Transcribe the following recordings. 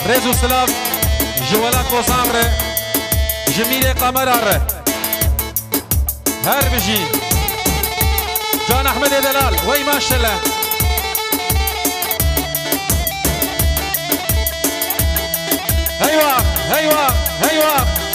رزو سلام جوالات بوزامره جميل قمرار هر بجي جان احمد دلال وي ما شاء الله هيوا هيوا هيوا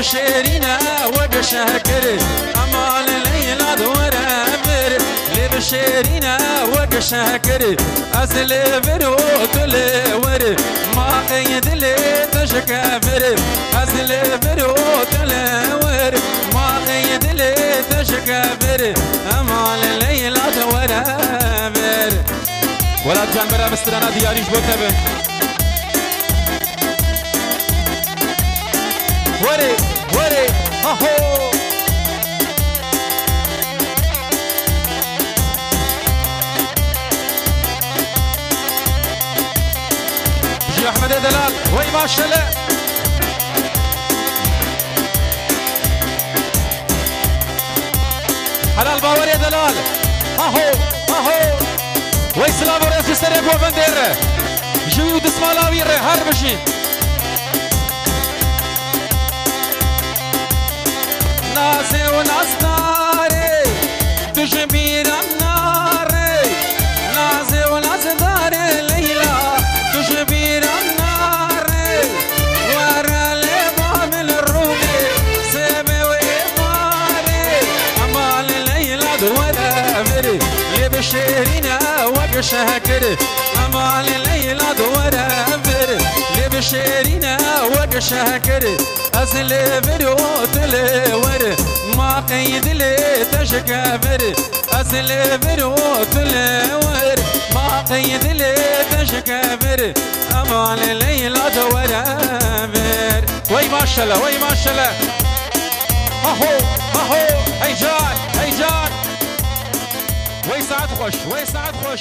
شيرينا وقشاكر أمال ليلى دورة بر لب شيرينا وقشاكر أصل برو تلور ما قيد لي تشكافر أصل برو تلور ما قيد لي تشكافر أمال ليلى دورة بر ولاد جان برا مسترانا دياريش بوتبه وري وري هاهو جي احمد دلال وي ما شاء الله حلال باور يا دلال هاهو هاهو وي سلام ورئيس سريب وبندر جوي ودسمالاوي هر بشين نازي ونازداري تجبير الناري نازي ونازداري ليلى تجبير الناري ورا لباب الرومي سيبي وإباري أمال ليلى دورة بري لبشيرينا وقشاكر أمال ليلى دورة بري لبشيرينا وقشاكر أصل برو تلور ما قيد لي تشكافر أصل برو تلور ما قيد لي تشكافر أمان ليلى دورابر وي ما شاء الله وي ما شاء الله أهو أهو هيجان هيجان وي سعد خوش وي سعد خوش